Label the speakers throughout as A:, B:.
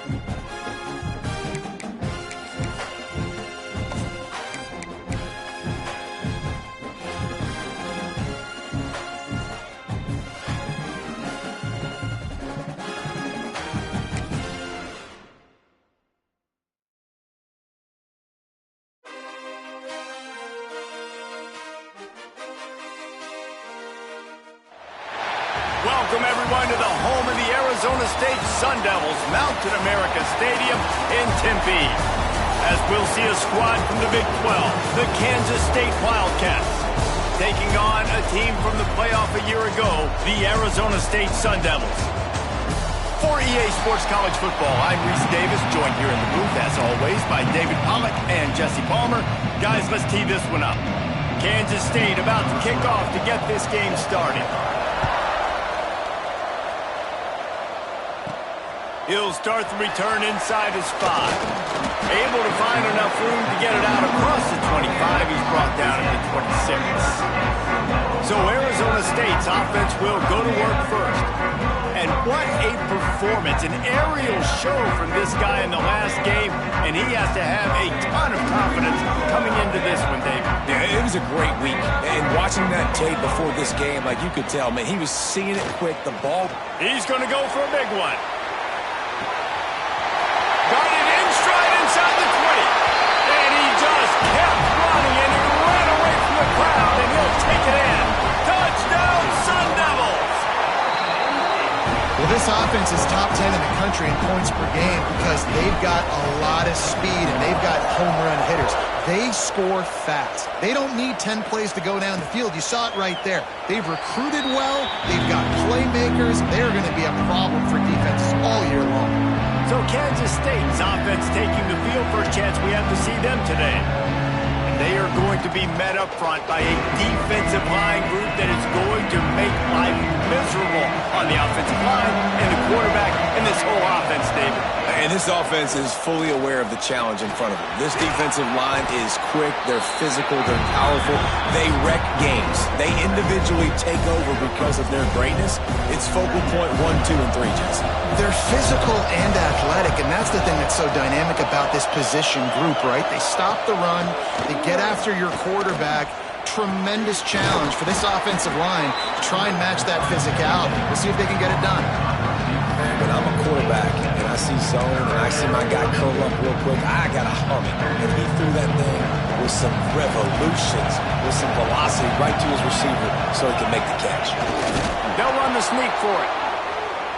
A: Welcome, everyone, to the home of the Arizona State Sun Devils, Mountain America Stadium in Tempe. As we'll see a squad from the Big 12, the Kansas State Wildcats, taking on a team from the playoff a year ago, the Arizona State Sun Devils. For EA Sports College Football, I'm Reese Davis, joined here in the booth, as always, by David Pollack and Jesse Palmer. Guys, let's tee this one up. Kansas State about to kick off to get this game started. He'll start the return inside his 5. Able to find enough room to get it out across the 25. He's brought down at the 26. So Arizona State's offense will go to work first. And what a performance, an aerial show from this guy in the last game. And he has to have a ton of confidence coming into this one, David.
B: Yeah, it was a great week. And watching that tape before this game, like you could tell, man, he was seeing it quick. The ball.
A: He's going to go for a big one. Got it in stride inside the 20. And he just kept running, and he ran away from the crowd, and he'll take it in. Touchdown, Sun Devils!
C: Well, this offense is top 10 in the country in points per game because they've got a lot of speed, and they've got home run hitters. They score fast. They don't need 10 plays to go down the field. You saw it right there. They've recruited well. They've got playmakers. They're going to be a problem for defenses all year long.
A: So Kansas State's offense taking the field. First chance we have to see them today. And they are going to be met up front by a defensive line group that is going to make life miserable on the offensive line and the quarterback and this whole offense, David.
B: And this offense is fully aware of the challenge in front of them. This defensive line is quick, they're physical, they're powerful, they wreck games. They individually take over because of their greatness. It's focal point 1, 2, and 3, Jesse.
C: They're physical and athletic, and that's the thing that's so dynamic about this position group, right? They stop the run, they get after your quarterback. Tremendous challenge for this offensive line to try and match that physicality. We'll see if they can get it done.
B: When I'm a quarterback and I see zone and I see my guy curl up real quick, I got to hum it. And he threw that thing with some revolutions, with some velocity right to his receiver so he can make the catch.
A: They'll run the sneak for it.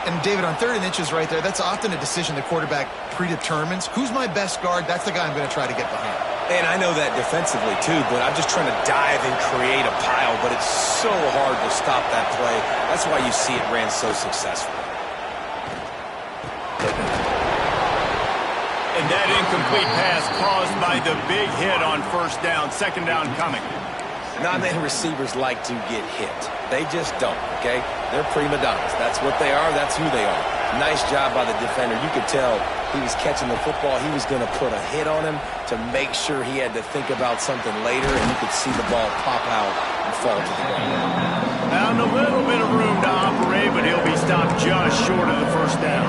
C: And, David, on 3rd and inches right there, that's often a decision the quarterback predetermines. Who's my best guard? That's the guy I'm going to try to get behind.
B: And I know that defensively, too, but I'm just trying to dive and create a pile, but it's so hard to stop that play. That's why you see it ran so successful.
A: And that incomplete pass caused by the big hit on first down. Second down coming.
B: Not many receivers like to get hit. They just don't, okay? They're prima donnas. That's what they are. That's who they are. Nice job by the defender. You could tell he was catching the football. He was going to put a hit on him to make sure he had to think about something later, and you could see the ball pop out and fall to the ground.
A: Found a little bit of room to operate, but he'll be stopped just short of the first down.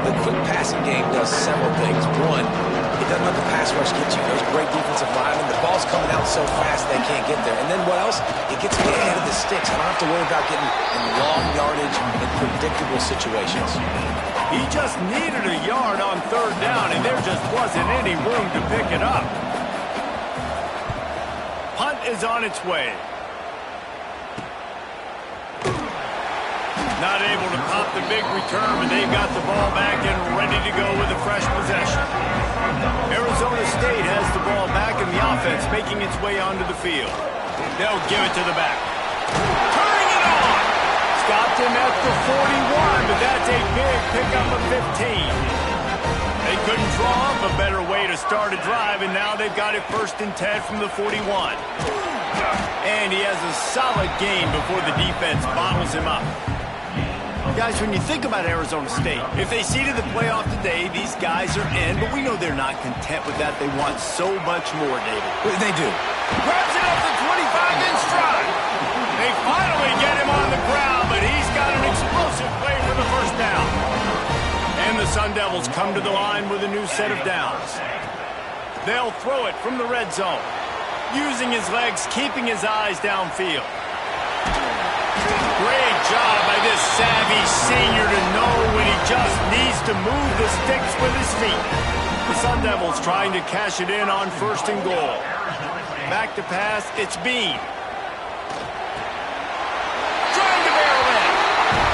B: The quick passing game does several things. One, it doesn't let the pass rush get you. There's great defensive linemen. The ball's coming out so fast they can't get there. And then what else? It gets me ahead of the sticks. I don't have to worry about getting in long yardage in predictable situations.
A: He just needed a yard on 3rd down, and there just wasn't any room to pick it up. Punt is on its way. Not able to pop the big return, but they've got the ball back and ready to go with a fresh possession. Arizona State has the ball back in the offense, making its way onto the field. They'll give it to the back. Turning it on! Stopped him at the 41, but that's a big pickup of 15. They couldn't draw up a better way to start a drive, and now they've got it 1st and 10 from the 41. And he has a solid gain before the defense bottles him up. Guys, when you think about Arizona State, if they seeded the playoff today, these guys are in, but we know they're not content with that. They want so much more, David.
B: They do.
A: Grabs it up to 25 in stride. They finally get him on the ground, but he's got an explosive play for the first down. And the Sun Devils come to the line with a new set of downs. They'll throw it from the red zone. Using his legs, keeping his eyes downfield. Great job by this savvy senior to know when he just needs to move the sticks with his feet. The Sun Devils trying to cash it in on 1st and goal. Back to pass, it's Bean. Trying to barrel in.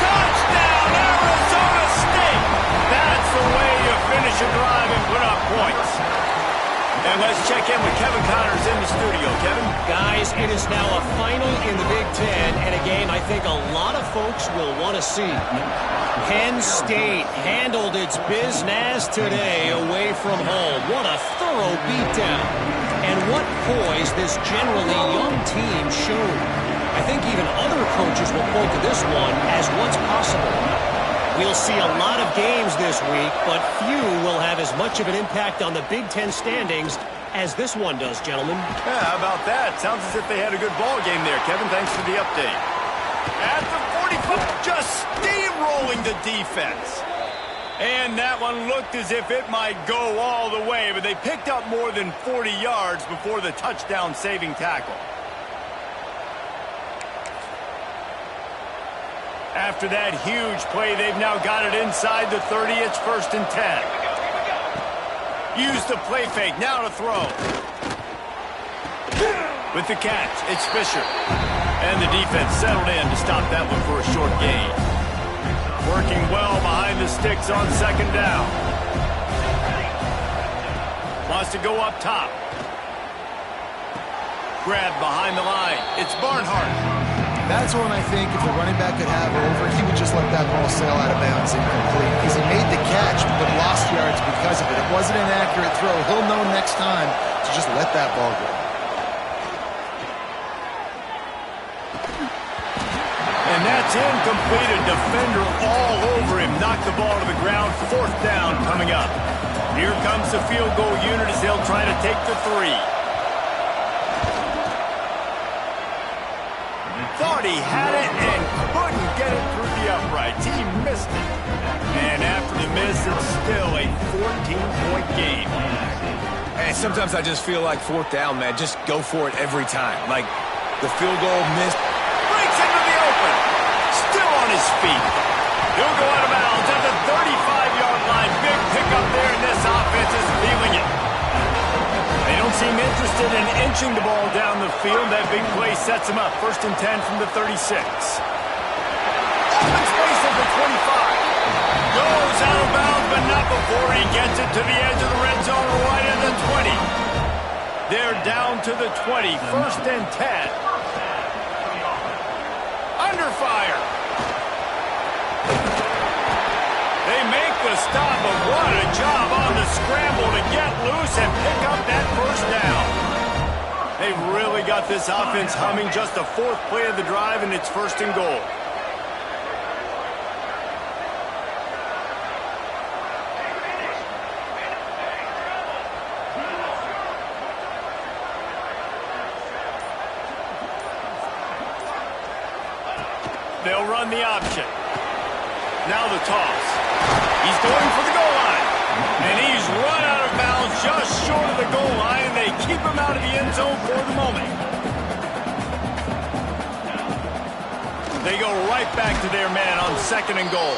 A: Touchdown, Arizona State! That's the way you finish a drive and put up points. And let's check in with Kevin Connors in the studio. Kevin?
D: Guys, it is now a final in the Big Ten, and a game I think a lot of folks will want to see. Penn State handled its business today away from home. What a thorough beatdown. And what poise this generally young team showed. I think even other coaches will point to this one as what's possible. We'll see a lot of games this week, but few will have as much of an impact on the Big Ten standings as this one does, gentlemen.
A: Yeah, how about that? Sounds as if they had a good ball game there, Kevin. Thanks for the update. At the 45, just steamrolling the defense. And that one looked as if it might go all the way, but they picked up more than 40 yards before the touchdown-saving tackle. After that huge play, they've now got it inside the 30. It's 1st and 10. Use the play fake. Now to throw. With the catch, it's Fisher. And the defense settled in to stop that one for a short gain. Working well behind the sticks on 2nd down. Wants to go up top. Grabbed behind the line. It's Barnhart.
C: That's one I think if the running back could have over, he would just let that ball sail out of bounds incomplete. Because he made the catch, but lost yards because of it. It wasn't an accurate throw. He'll know next time to just let that ball go.
A: And that's incomplete. A defender all over him. Knocked the ball to the ground. 4th down coming up. Here comes the field goal unit as they'll try to take the 3. Thought he had it and couldn't get it through the uprights. He missed it. And after the miss, it's still a 14-point game.
B: And sometimes I just feel like 4th down, man. Just go for it every time. Like the field goal missed.
A: Breaks into the open. Still on his feet. He'll go out of bounds at the 35-yard line. Big pickup there, and this offense is feeling it. They don't seem interested in inching the ball down the field. That big play sets them up. 1st and 10 from the 36. Open space at the 25. Goes out of bounds, but not before he gets it to the edge of the red zone right at the 20. They're down to the 20. 1st and 10. Under fire. They make the stop, but what a job on the scramble to get loose and pick up that 1st down. They've really got this offense humming. Just the 4th play of the drive, and it's 1st and goal. They'll run the option. Now the toss. He's going for the goal line. And he's run out of bounds just short of the goal line, and they keep him out of the end zone for the moment. They go right back to their man on 2nd and goal.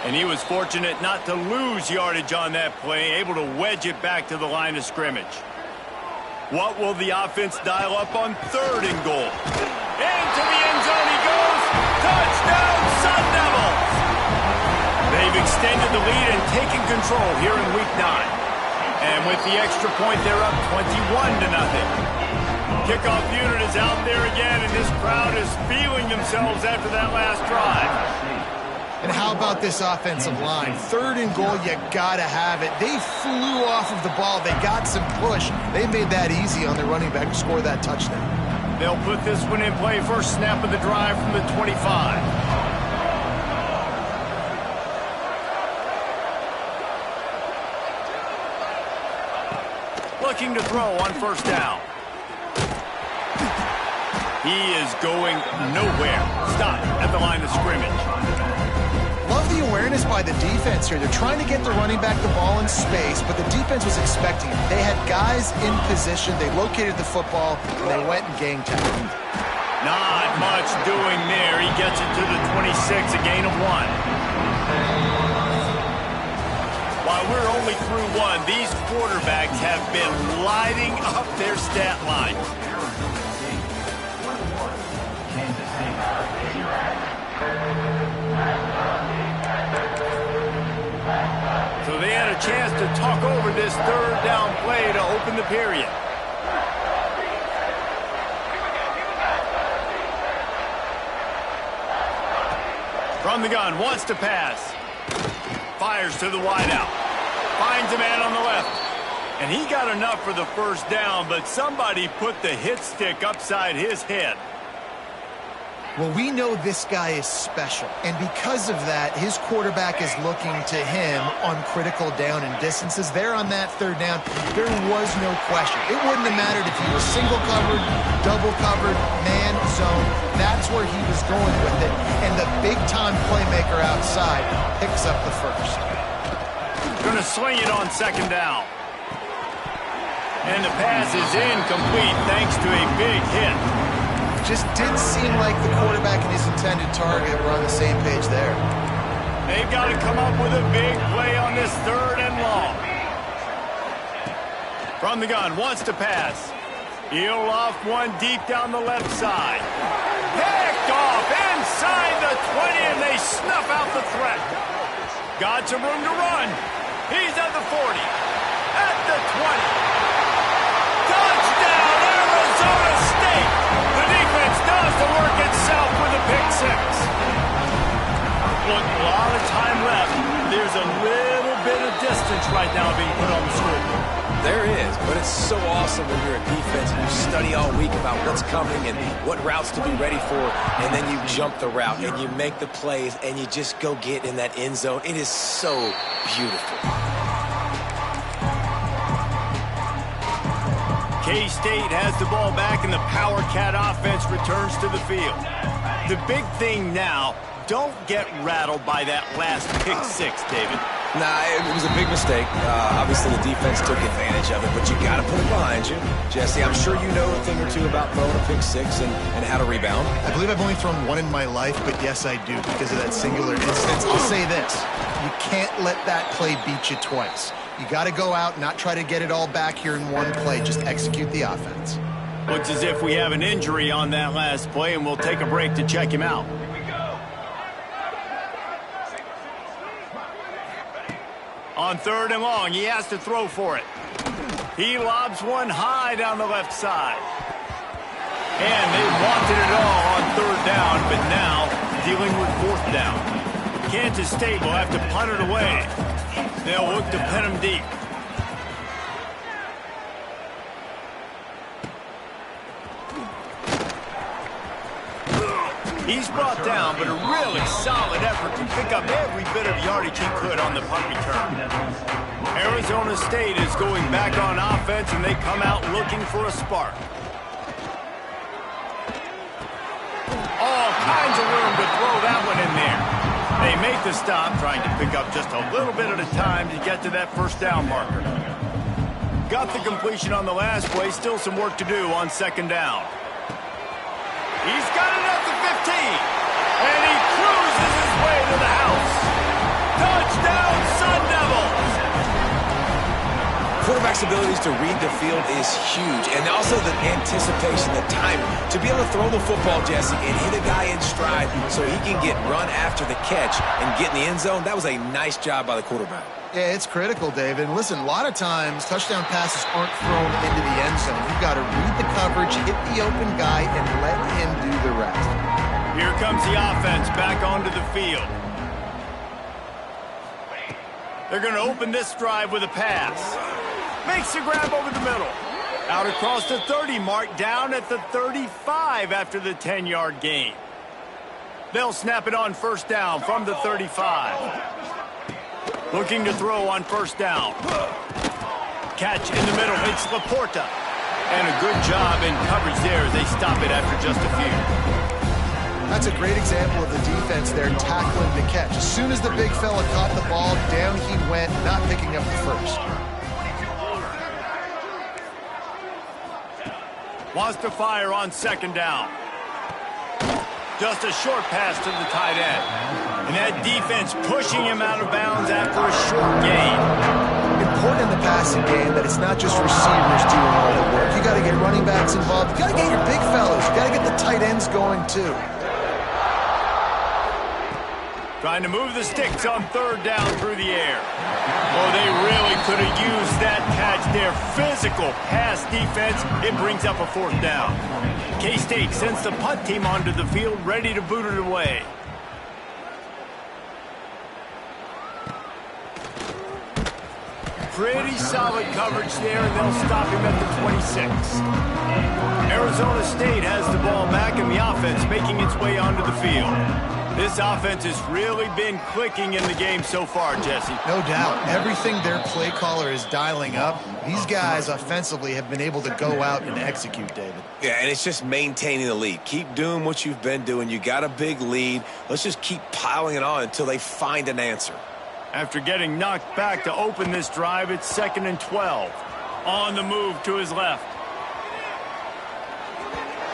A: And he was fortunate not to lose yardage on that play, able to wedge it back to the line of scrimmage. What will the offense dial up on 3rd and goal? Into the end zone he goes. Touchdown, Sun Devils! They've extended the lead and taken control here in Week 9. And with the extra point, they're up 21-0. Kickoff unit is out there again, and this crowd is feeling themselves after that last drive.
C: And how about this offensive line? 3rd and goal, you gotta have it. They flew off of the ball. They got some push. They made that easy on their running back to score that touchdown.
A: They'll put this one in play. First snap of the drive from the 25. Looking to throw on 1st down. He is going nowhere. Stop at the line of scrimmage.
C: Love the awareness by the defense here. They're trying to get the running back the ball in space, but the defense was expecting it. They had guys in position. They located the football, and they went and gang tackled.
A: Not much doing there. He gets it to the 26, a gain of 1. While we're only through 1, these quarterbacks have been lighting up their stat line. So they had a chance to talk over this third down play to open the period. From the gun, wants to pass. Fires to the wideout. Finds a man on the left. And he got enough for the first down, but somebody put the hit stick upside his head.
C: Well, we know this guy is special, and because of that, his quarterback is looking to him on critical down and distances. There on that third down, there was no question. It wouldn't have mattered if he was single covered, double covered, man, zone. That's where he was going with it, and the big-time playmaker outside picks up the first.
A: Going to swing it on second down. And the pass is incomplete thanks to a big hit.
C: Just didn't seem like the quarterback and his intended target were on the same page there.
A: They've got to come up with a big play on this third and long. From the gun, wants to pass. He'll off one deep down the left side. Picked off inside the 20, and they snuff out the threat. Got some room to run. He's at the 40, at the 20. Touchdown, Arizona State! The defense does the work itself with a pick six. Look, a lot of time left. There's a little bit of distance right now being put on the scoreboard.
B: There is, but it's so awesome when you're a defense and you study all week about what's coming and what routes to be ready for, and then you jump the route and you make the plays and you just go get in that end zone. It is so beautiful.
A: K-State has the ball back and the Power Cat offense returns to the field. The big thing now, don't get rattled by that last pick six, David.
B: Nah, it was a big mistake. Obviously, the defense took advantage of it, but you got to put it behind you. Jesse, I'm sure you know a thing or two about throwing a pick six and how to rebound.
C: I believe I've only thrown one in my life, but yes, I do because of that singular instance. I'll say this. You can't let that play beat you twice. You got to go out, not try to get it all back here in one play. Just execute the offense.
A: Looks as if we have an injury on that last play, and we'll take a break to check him out. On third and long, he has to throw for it. He lobs one high down the left side. And they wanted it all on third down, but now dealing with fourth down. Kansas State will have to punt it away. They'll look to pin him deep. He's brought down, but a really solid effort to pick up every bit of yardage he could on the punt return. Arizona State is going back on offense, and they come out looking for a spark. All kinds of room to throw that one in there. They make the stop, trying to pick up just a little bit at a time to get to that first down marker. Got the completion on the last play, still some work to do on second down. He's got it at the 15, and he cruises his way to the house. Touchdown, Sun Devils!
B: Quarterback's abilities to read the field is huge, and also the anticipation, the timing. To be able to throw the football, Jesse, and hit a guy in stride so he can get run after the catch and get in the end zone, that was a nice job by the quarterback.
C: Yeah, it's critical, David. Listen, a lot of times touchdown passes aren't thrown into the end zone. You've got to read the coverage, hit the open guy, and let him do the rest.
A: Here comes the offense back onto the field. They're going to open this drive with a pass. Makes the grab over the middle. Out across the 30 mark, down at the 35 after the 10-yard gain. They'll snap it on first down from the 35. Looking to throw on first down. Catch in the middle. It's Laporta. And a good job in coverage there as they stop it after just a few.
C: That's a great example of the defense there tackling the catch. As soon as the big fella caught the ball, down he went, not picking up the first.
A: Wants to fire on second down. Just a short pass to the tight end. And that defense pushing him out of bounds after a short gain.
C: Important in the passing game that it's not just receivers doing all the work. You got to get running backs involved. You got to get your big fellas. You got to get the tight ends going too.
A: Trying to move the sticks on third down through the air. Oh, they really could have used that catch there. Physical pass defense. It brings up a fourth down. K-State sends the punt team onto the field, ready to boot it away. Pretty solid coverage there, and they'll stop him at the 26. Arizona State has the ball back, and the offense making its way onto the field. This offense has really been clicking in the game so far, Jesse.
C: No doubt. Everything their play caller is dialing up, these guys offensively have been able to go out and execute, David.
B: Yeah, and it's just maintaining the lead. Keep doing what you've been doing. You got a big lead. Let's just keep piling it on until they find an answer.
A: After getting knocked back to open this drive, it's 2nd and 12. On the move to his left.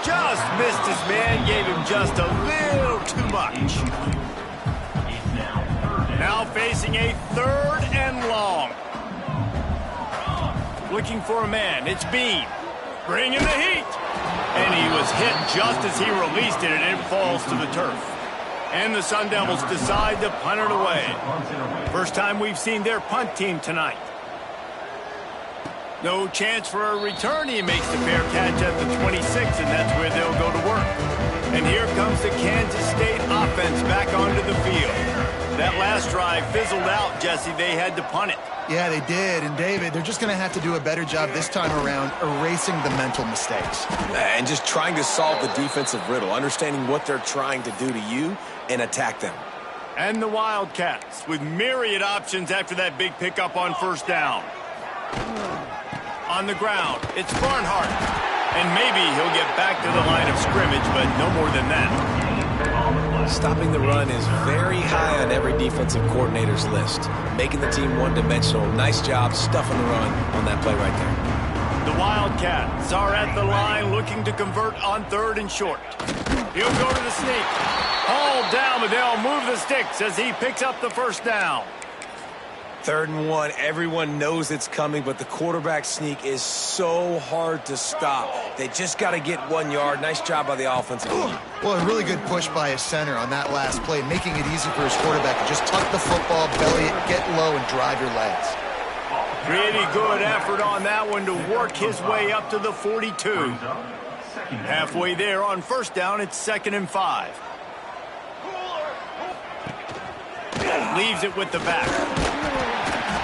A: Just missed his man, gave him just a little too much. Now facing a 3rd and long. Looking for a man, it's Bean. Bringing the heat. And he was hit just as he released it, and it falls to the turf. And the Sun Devils decide to punt it away. First time we've seen their punt team tonight. No chance for a return. He makes the fair catch at the 26, and that's where they'll go to work. And here comes the Kansas State offense back onto the field. That last drive fizzled out, Jesse. They had to punt it.
C: Yeah, they did. And, David, they're just going to have to do a better job this time around erasing the mental mistakes.
B: And just trying to solve the defensive riddle, understanding what they're trying to do to you and attack them.
A: And the Wildcats with myriad options after that big pickup on first down. On the ground, it's Barnhart. And maybe he'll get back to the line of scrimmage, but no more than that.
B: Stopping the run is very high on every defensive coordinator's list. Making the team one-dimensional. Nice job stuffing the run on that play right there.
A: The Wildcats are at the line looking to convert on 3rd and short. He'll go to the sneak. Hauled down, but they'll move the sticks as he picks up the first down.
B: 3rd and 1, everyone knows it's coming, but the quarterback sneak is so hard to stop. They just got to get 1 yard. Nice job by the offensive line.
C: Well, a really good push by his center on that last play, making it easy for his quarterback to just tuck the football, belly it, get low, and drive your legs.
A: Pretty good effort on that one to work his way up to the 42. Halfway there on first down, it's 2nd and 5. Leaves it with the back.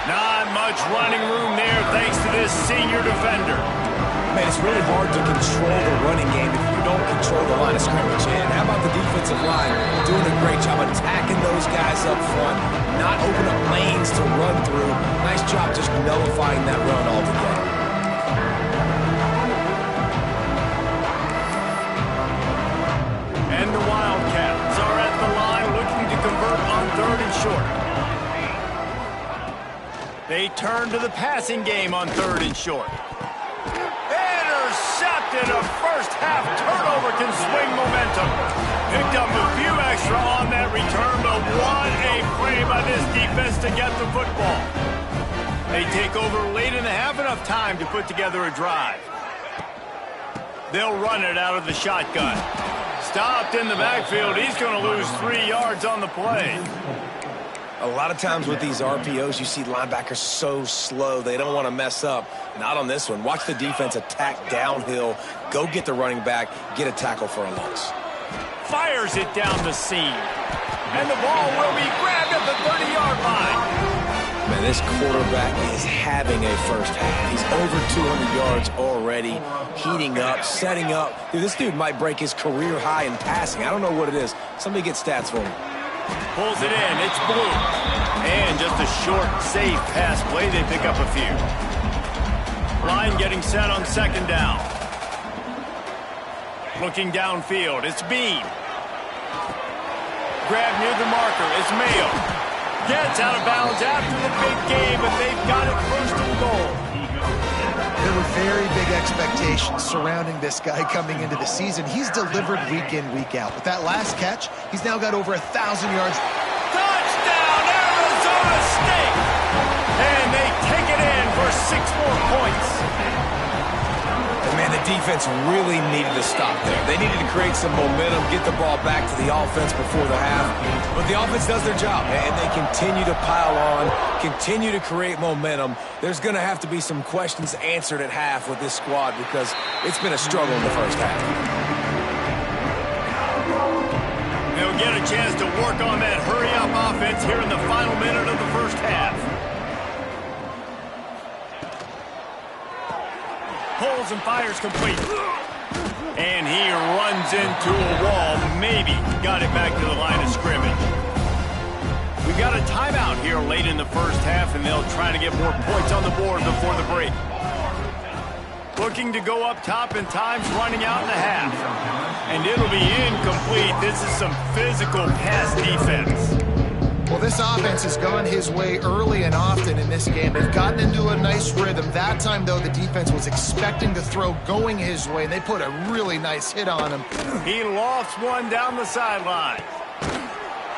A: Not much running room there thanks to this senior defender.
B: Man, it's really hard to control the running game if you don't control the line of scrimmage. And how about the defensive line doing a great job attacking those guys up front, not open up lanes to run through. Nice job just nullifying that run altogether.
A: And the Wildcats are at the line looking to convert on 3rd and short. They turn to the passing game on 3rd and short. Intercepted. A first-half turnover can swing momentum. Picked up a few extra on that return, but what a play by this defense to get the football. They take over late in the half, enough time to put together a drive. They'll run it out of the shotgun. Stopped in the backfield. He's going to lose 3 yards on the play.
B: A lot of times with these RPOs, you see linebackers so slow, they don't want to mess up. Not on this one. Watch the defense attack downhill, go get the running back, get a tackle for a loss.
A: Fires it down the seam. And the ball will be grabbed at the 30-yard line.
B: Man, this quarterback is having a first half. He's over 200 yards already, heating up, setting up. Dude, this dude might break his career high in passing. I don't know what it is. Somebody get stats for me.
A: Pulls it in. It's Blue. And just a short, safe pass play. They pick up a few. Line getting set on 2nd down. Looking downfield. It's Bean. Grab near the marker is Mayo. Gets out of bounds after the big game, but they've got it first and goal.
C: There were very big expectations surrounding this guy coming into the season. He's delivered week in, week out. With that last catch, he's now got over 1,000 yards.
A: Touchdown, Arizona State! And they take it in for 6 more points.
B: And man, the defense really needed to stop there. They needed to create some momentum, get the ball back to the offense before the half. But the offense does their job, and they continue to pile on, continue to create momentum. There's going to have to be some questions answered at half with this squad because it's been a struggle in the first half.
A: They'll get a chance to work on that hurry-up offense here in the final minute of the first half. Pulls and fires complete. And he runs into a wall. Maybe got it back to the line of scrimmage. We've got a timeout here late in the first half, and they'll try to get more points on the board before the break. Looking to go up top, and time's running out in the half. And it'll be incomplete. This is some physical pass defense.
C: Well, this offense has gone his way early and often in this game. They've gotten into a nice rhythm. That time, though, the defense was expecting the throw going his way, and they put a really nice hit on him.
A: He lofts one down the sideline.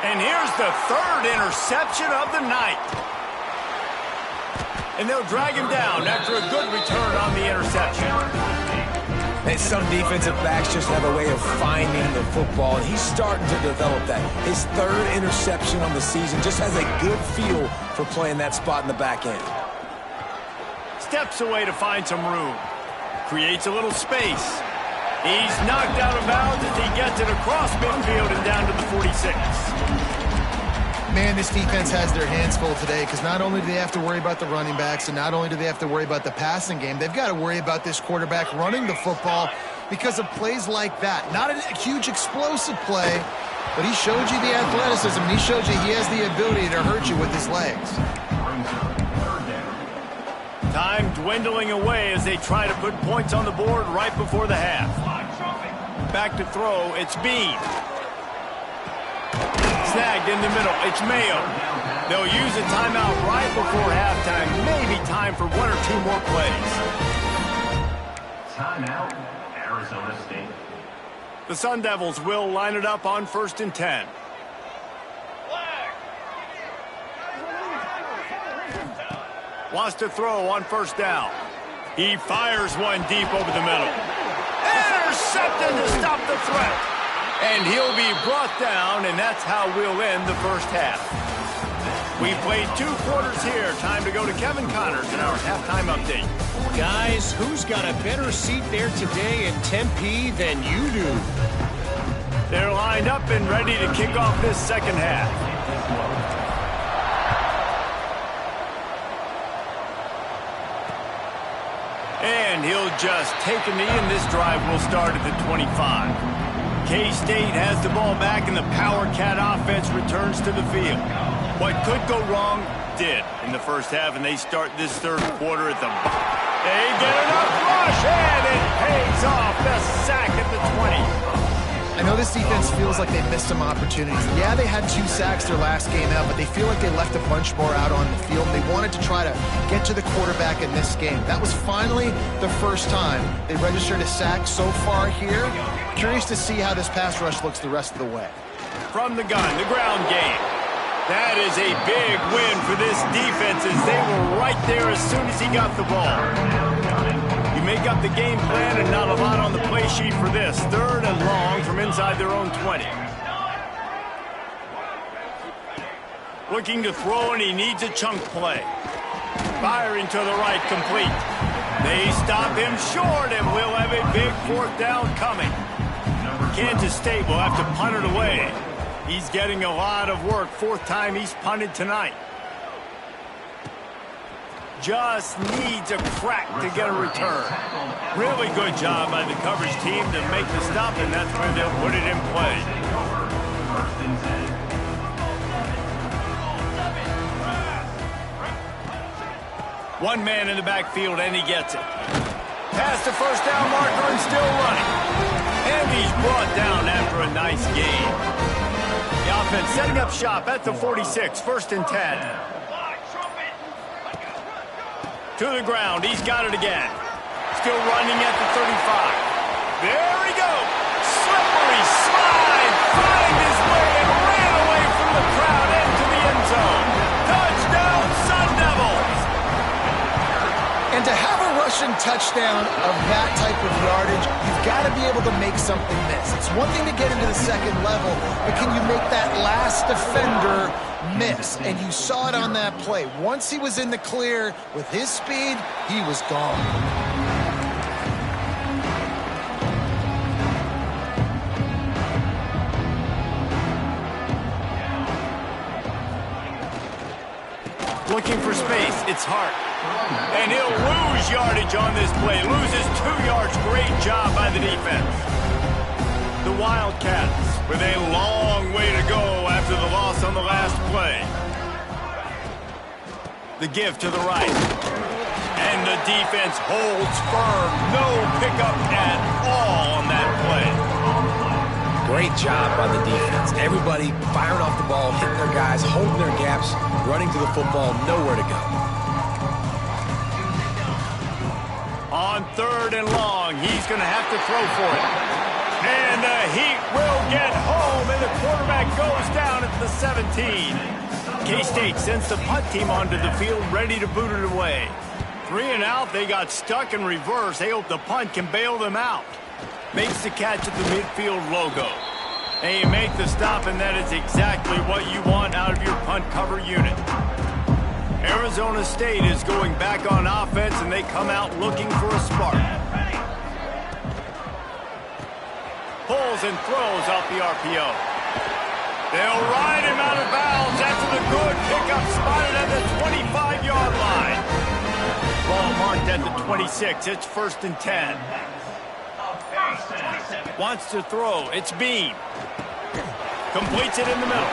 A: And here's the 3rd interception of the night. And they'll drag him down after a good return on the interception.
B: And some defensive backs just have a way of finding the football, and he's starting to develop that. His 3rd interception on the season, just has a good feel for playing that spot in the back end.
A: Steps away to find some room. Creates a little space. He's knocked out of bounds as he gets it across midfield and down to the 46.
C: Man, this defense has their hands full today because not only do they have to worry about the running backs and not only do they have to worry about the passing game, they've got to worry about this quarterback running the football because of plays like that. Not a huge explosive play, but he showed you the athleticism, and he showed you he has the ability to hurt you with his legs.
A: Time dwindling away as they try to put points on the board right before the half. Back to throw, it's Bean. Snagged in the middle, it's Mayo. They'll use a timeout right before halftime. Maybe time for 1 or 2 more plays.
E: Timeout, Arizona State.
A: The Sun Devils will line it up on 1st and 10. Wants to throw on 1st down. He fires one deep over the middle. Intercepted to stop the threat. And he'll be brought down, and that's how we'll end the first half. We played 2 quarters here. Time to go to Kevin Connors in our halftime update.
D: Guys, who's got a better seat there today in Tempe than you do?
A: They're lined up and ready to kick off this second half. And he'll just take a knee, and this drive will start at the 25. K-State has the ball back, and the Power Cat offense returns to the field. What could go wrong did in the first half, and they start this 3rd quarter at the They get enough rush, and it pays off. The sack at the 20.
C: I know this defense feels like they missed some opportunities. Yeah, they had 2 sacks their last game out, but they feel like they left a bunch more out on the field. They wanted to try to get to the quarterback in this game. That was finally the first time they registered a sack so far here. Curious to see how this pass rush looks the rest of the way.
A: From the gun, the ground game. That is a big win for this defense as they were right there as soon as he got the ball. You make up the game plan and not a lot on the play sheet for this. 3rd and long from inside their own 20. Looking to throw, and he needs a chunk play. Firing to the right, complete. They stop him short, and we'll have a big 4th down coming. Kansas State will have to punt it away. He's getting a lot of work. 4th time he's punted tonight. Just needs a crack to get a return. Really good job by the coverage team to make the stop, and that's where they'll put it in play. One man in the backfield, and he gets it. Past the 1st down marker and still running. And he's brought down after a nice game. The offense setting up shop at the 46, 1st and 10. To the ground, he's got it again. Still running at the 35. There he goes. Slippery slide. Find his way and ran away from the crowd into the end zone. Touchdown, Sun Devils.
C: And to have a rushing touchdown of that type of yardage, you've got to be able to make something miss. It's one thing to get into the second level, but can you make that last defender miss? And you saw it on that play. Once he was in the clear with his speed, he was gone.
A: Looking for space. It's Hart. And he'll lose yardage on this play. Loses 2 yards. Great job by the defense. The Wildcats with a long way to go after the loss on the last play. The give to the right. And the defense holds firm. No pickup at all on that play.
B: Great job by the defense. Everybody firing off the ball, hitting their guys, holding their gaps, running to the football, nowhere to go.
A: On 3rd and long, he's going to have to throw for it. And the Heat will get home, and the quarterback goes down at the 17. K-State sends the punt team onto the field, ready to boot it away. 3 and out, they got stuck in reverse. They hope the punt can bail them out. Makes the catch at the midfield logo. And you make the stop, and that is exactly what you want out of your punt cover unit. Arizona State is going back on offense, and they come out looking for a spark. Pulls and throws off the RPO. They'll ride him out of bounds after the good pickup spotted at the 25-yard line. Ball marked at the 26. It's 1st and 10. Wants to throw. It's Beam. Completes it in the middle.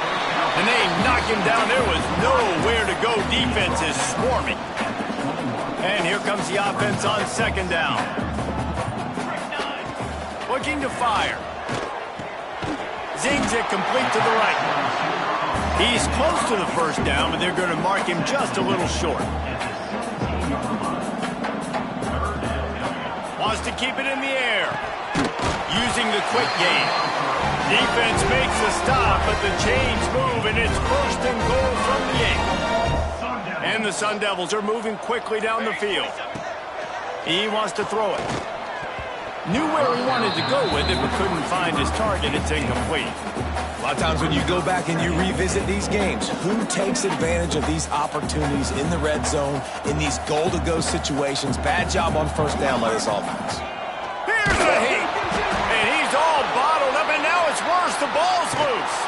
A: And they knock him down. There was nowhere to go. Defense is swarming. And here comes the offense on 2nd down. Looking to fire. Zings it complete to the right. He's close to the 1st down, but they're going to mark him just a little short. Wants to keep it in the air. Using the quick game. Defense makes a stop, but the chains move, and it's 1st and goal from the 8. And the Sun Devils are moving quickly down the field. He wants to throw it. Knew where he wanted to go with it, but couldn't find his target. It's incomplete.
B: A lot of times when you go back and you revisit these games, who takes advantage of these opportunities in the red zone, in these goal-to-go situations? Bad job on 1st down by this offense.
A: Here's the Heat. And he's all bottled up, and now it's worse. The ball's loose.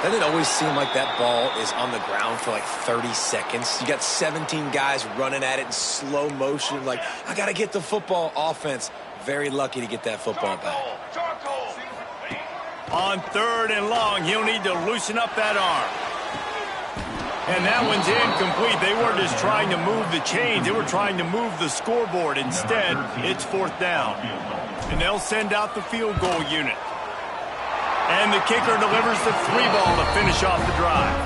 B: Doesn't it always seem like that ball is on the ground for like 30 seconds? You got 17 guys running at it in slow motion. Like, I got to get the football. Offense, very lucky to get that football back.
A: On 3rd and long, he'll need to loosen up that arm. And that one's incomplete. They weren't just trying to move the chains. They were trying to move the scoreboard. Instead, it's 4th down. And they'll send out the field goal unit. And the kicker delivers the 3-ball to finish off the drive.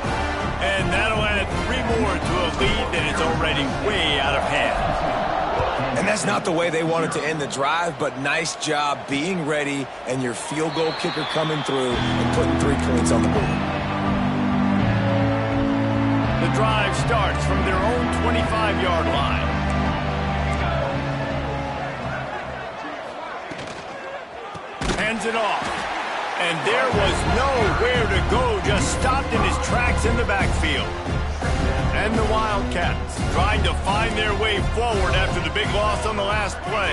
A: And that'll add 3 more to a lead that is already way out of hand.
B: And that's not the way they wanted to end the drive, but nice job being ready and your field goal kicker coming through and putting 3 points on the board.
A: The drive starts from their own 25-yard line. Hands it off. And there was nowhere to go, just stopped in his tracks in the backfield. And the Wildcats trying to find their way forward after the big loss on the last play.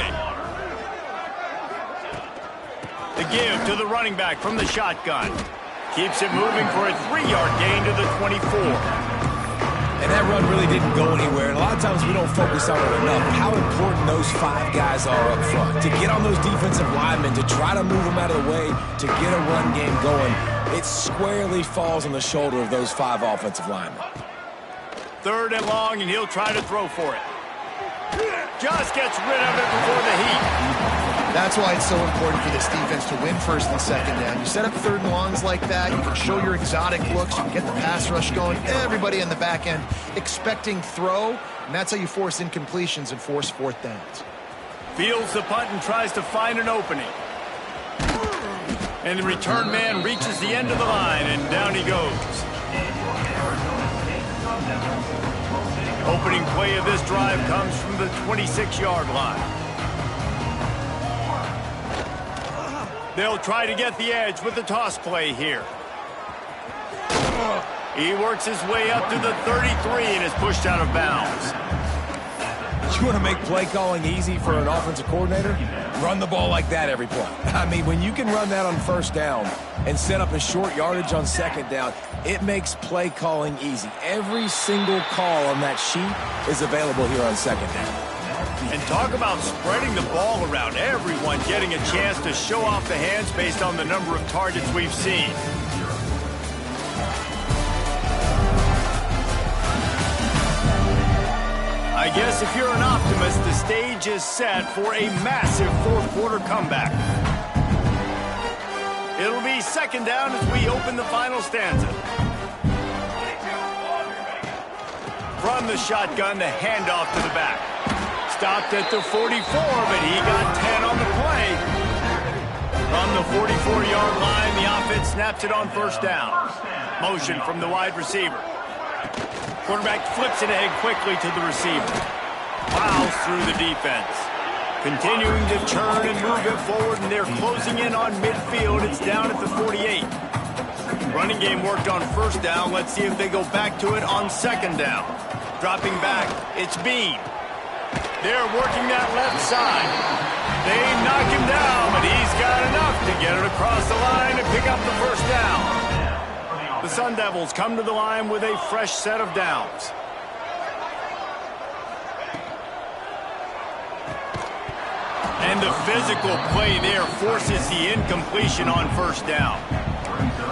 A: The give to the running back from the shotgun. Keeps it moving for a 3-yard gain to the 24.
B: And that run really didn't go anywhere. And a lot of times we don't focus on it enough. How important those 5 guys are up front. To get on those defensive linemen, to try to move them out of the way, to get a run game going, it squarely falls on the shoulder of those 5 offensive linemen.
A: 3rd and long, and he'll try to throw for it. Just gets rid of it before the Heat.
C: That's why it's so important for this defense to win first and second down. You set up third and longs like that, you can show your exotic looks, you can get the pass rush going, everybody in the back end expecting throw, and that's how you force incompletions and force fourth downs.
A: Fields the punt and tries to find an opening. And the return man reaches the end of the line, and down he goes. Opening play of this drive comes from the 26-yard line. They'll try to get the edge with the toss play here. He works his way up to the 33 and is pushed out of bounds.
B: You want to make play calling easy for an offensive coordinator? Run the ball like that every play. I mean, when you can run that on first down and set up a short yardage on second down, it makes play calling easy. Every single call on that sheet is available here on second down.
A: And talk about spreading the ball around. Everyone getting a chance to show off the hands based on the number of targets we've seen. I guess if you're an optimist, the stage is set for a massive fourth-quarter comeback. It'll be second down as we open the final stanza. From the shotgun, the handoff to the back. Stopped at the 44, but he got 10 on the play. From the 44-yard line, the offense snaps it on first down. Motion from the wide receiver. Quarterback flips it ahead quickly to the receiver. Plows through the defense. Continuing to turn and move it forward, and they're closing in on midfield. It's down at the 48. Running game worked on first down. Let's see if they go back to it on second down. Dropping back, it's Bean. They're working that left side. They knock him down, but he's got enough to get it across the line and pick up the first down. The Sun Devils come to the line with a fresh set of downs. And the physical play there forces the incompletion on first down.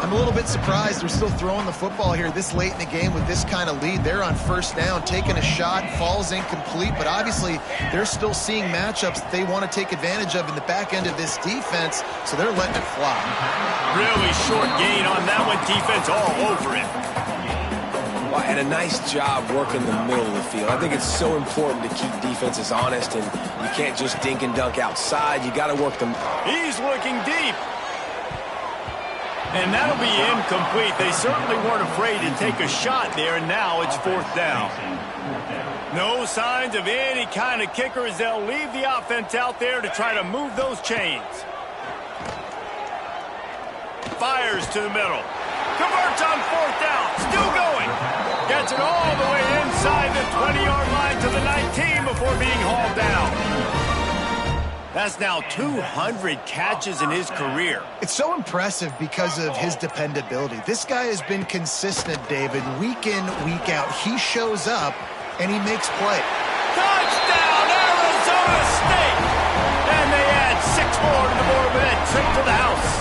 C: I'm a little bit surprised they're still throwing the football here this late in the game with this kind of lead. They're on first down, taking a shot, falls incomplete, but obviously they're still seeing matchups that they want to take advantage of in the back end of this defense, so they're letting it fly.
A: Really short gain on that one, defense all over it.
B: Well, and a nice job working the middle of the field. I think it's so important to keep defenses honest, and you can't just dink and dunk outside. You got to work them.
A: He's looking deep. And that'll be incomplete. They certainly weren't afraid to take a shot there, and now it's fourth down. No signs of any kind of kicker as they'll leave the offense out there to try to move those chains. Fires to the middle. Converts on fourth down. Still going. Gets it all the way inside the 20-yard line to the 19 before being hauled down. That's now 200 catches in his career.
C: It's so impressive because of his dependability. This guy has been consistent, David, week in, week out. He shows up, and he makes play.
A: Touchdown, Arizona State! And they add 6 more to the board with that trip to the house.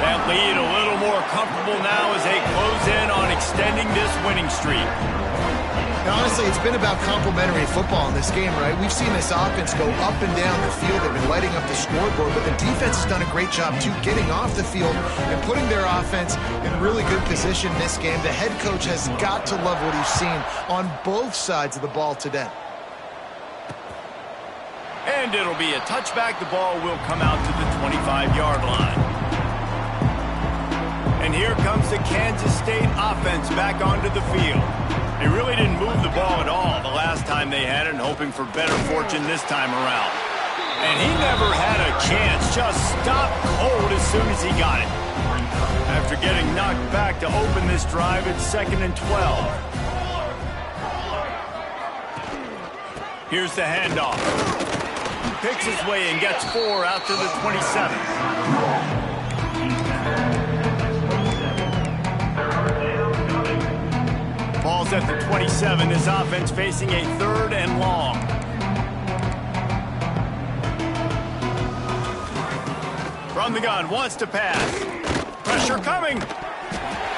A: That lead a little more comfortable now as they close in on extending this winning streak.
C: Now, honestly, it's been about complementary football in this game, right? We've seen this offense go up and down the field. They've been lighting up the scoreboard, but the defense has done a great job, too, getting off the field and putting their offense in really good position in this game. The head coach has got to love what he's seen on both sides of the ball today.
A: And it'll be a touchback. The ball will come out to the 25-yard line. And here comes the Kansas State offense back onto the field. They really didn't move the ball at all the last time they had it, and hoping for better fortune this time around. And he never had a chance, just stopped cold as soon as he got it. After getting knocked back to open this drive, it's 2nd and 12. Here's the handoff. Picks his way and gets 4 out to the 27. Ball's at the 27. This offense facing a 3rd and long. From the gun, wants to pass. Pressure coming.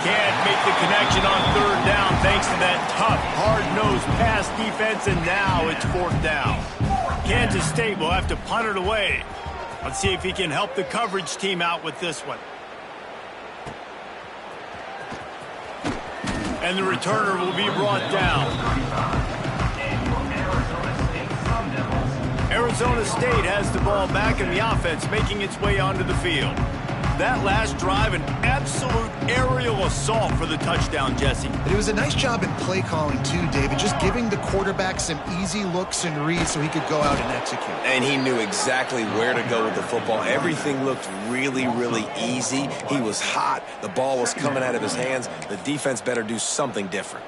A: Can't make the connection on third down thanks to that tough, hard-nosed pass defense, and now it's fourth down. Kansas State will have to punt it away. Let's see if he can help the coverage team out with this one. And the returner will be brought down. Arizona State has the ball back in the offense, making its way onto the field. That last drive, an absolute aerial assault for the touchdown, Jesse.
C: But it was a nice job in play calling too, David, just giving the quarterback some easy looks and reads so he could go out and execute.
B: And he knew exactly where to go with the football. Everything looked really, really easy. He was hot. The ball was coming out of his hands. The defense better do something different.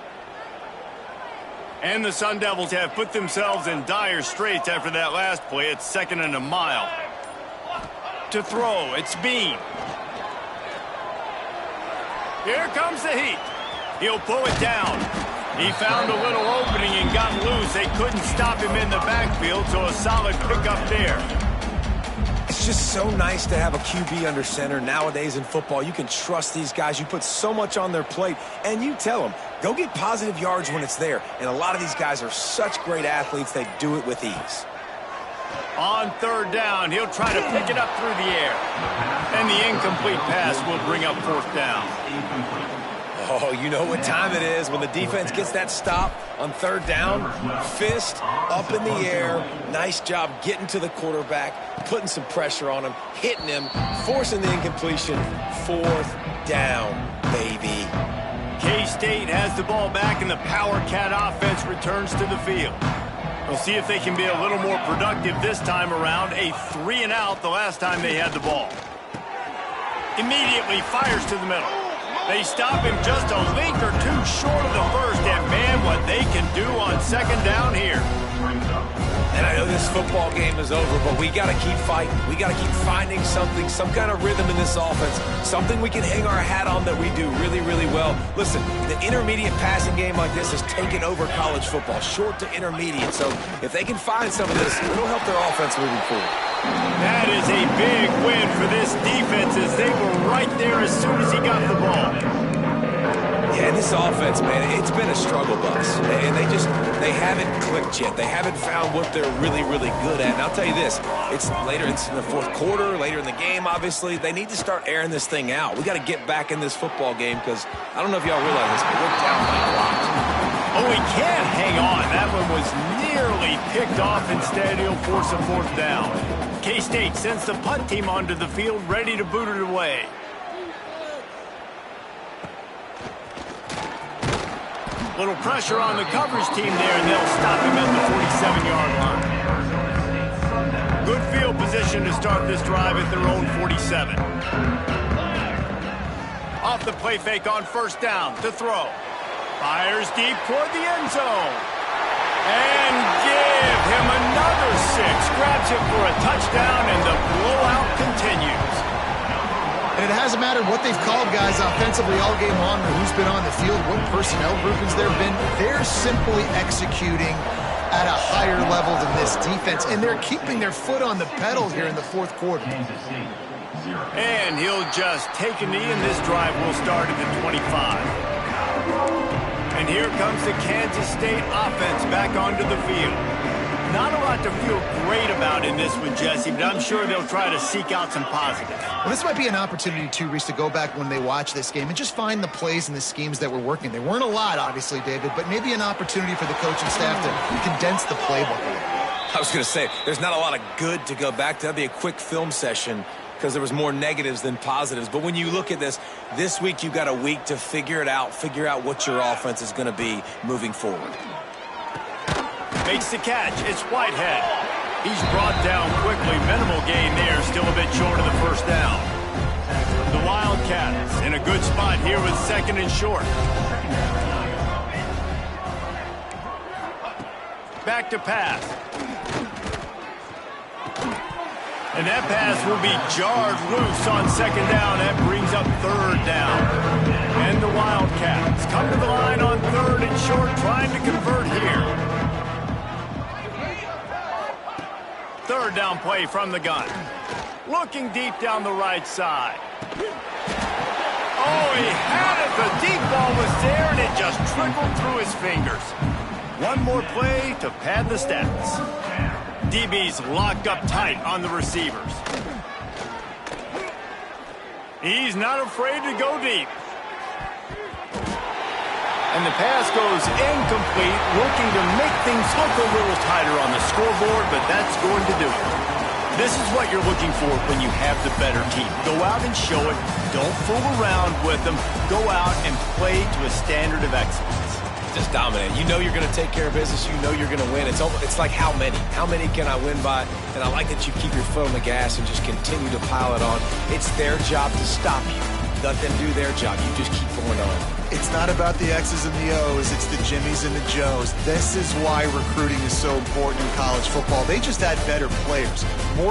A: And the Sun Devils have put themselves in dire straits after that last play. It's 2nd and a mile. To throw, it's Bean. Here comes the heat. He'll pull it down. He found a little opening and got loose. They couldn't stop him in the backfield, so a solid pickup there.
B: It's just so nice to have a QB under center. Nowadays in football, you can trust these guys. You put so much on their plate, and you tell them, go get positive yards when it's there. And a lot of these guys are such great athletes, they do it with ease.
A: On third down, he'll try to pick it up through the air. And the incomplete pass will bring up fourth down.
B: Oh, you know what time it is when the defense gets that stop on third down. Fist up in the air. Nice job getting to the quarterback, putting some pressure on him, hitting him, forcing the incompletion. Fourth down, baby.
A: K-State has the ball back, and the Power Cat offense returns to the field. We'll see if they can be a little more productive this time around. A 3-and-out the last time they had the ball. Immediately fires to the middle. They stop him just a link or two short of the first, and man, what they can do on second down here.
B: And I know this football game is over, but we got to keep fighting. We got to keep finding something, some kind of rhythm in this offense, something we can hang our hat on that we do really, really well. Listen, the intermediate passing game like this has taken over college football, short to intermediate. So if they can find some of this, it'll help their offense moving forward.
A: That is a big win for this defense, as they were right there as soon as he got the ball.
B: Yeah, and this offense, man, it's been a struggle bus. And they haven't clicked yet. They haven't found what they're really, really good at. And I'll tell you this, it's in the fourth quarter, later in the game, obviously. They need to start airing this thing out. We got to get back in this football game because I don't know if y'all realize this, but we're down by a lot.
A: Oh, he can't hang on. That one was nearly picked off. Instead, he'll force a fourth down. K-State sends the punt team onto the field, ready to boot it away. Little pressure on the coverage team there, and they'll stop him at the 47-yard line. Good field position to start this drive at their own 47. Off the play fake on first down to throw. Fires deep toward the end zone. And give him another 6. Grabs it for a touchdown, and the blowout continues.
C: And it hasn't mattered what they've called guys offensively all game long, or who's been on the field, what personnel groupings there have been. They're simply executing at a higher level than this defense, and they're keeping their foot on the pedal here in the fourth quarter.
A: And he'll just take a knee, and this drive will start at the 25. And here comes the Kansas State offense back onto the field. Not a lot to feel great about in this one, Jesse, but I'm sure they'll try to seek out some positives.
C: Well, this might be an opportunity, too, Reese, to go back when they watch this game and just find the plays and the schemes that were working. There weren't a lot, obviously, David, but maybe an opportunity for the coaching staff to condense the playbook a little.
B: I was going to say, there's not a lot of good to go back to. That'd be a quick film session because there was more negatives than positives. But when you look at this week you got a week to figure it out, figure out what your offense is going to be moving forward.
A: Makes the catch. It's Whitehead. He's brought down quickly. Minimal gain there. Still a bit short of the first down. The Wildcats in a good spot here with second and short. Back to pass. And that pass will be jarred loose on second down. That brings up third down. And the Wildcats come to the line on third and short, trying to convert here. Third down play from the gun. Looking deep down the right side. Oh, Oh, he had it. The deep ball was there, and it just trickled through his fingers. One more play to pad the stats. DB's locked up tight on the receivers. He's not afraid to go deep. And the pass goes incomplete, looking to make things look a little tighter on the scoreboard, but that's going to do it. This is what you're looking for when you have the better team. Go out and show it. Don't fool around with them. Go out and play to a standard of excellence.
B: Just dominate. You know you're going to take care of business. You know you're going to win. It's like how many? How many can I win by? And I like that you keep your foot on the gas and just continue to pile it on. It's their job to stop you. Let them do their job. You just keep going on.
C: It's not about the X's and the O's. It's the Jimmies and the Joes. This is why recruiting is so important in college football. They just add better players, more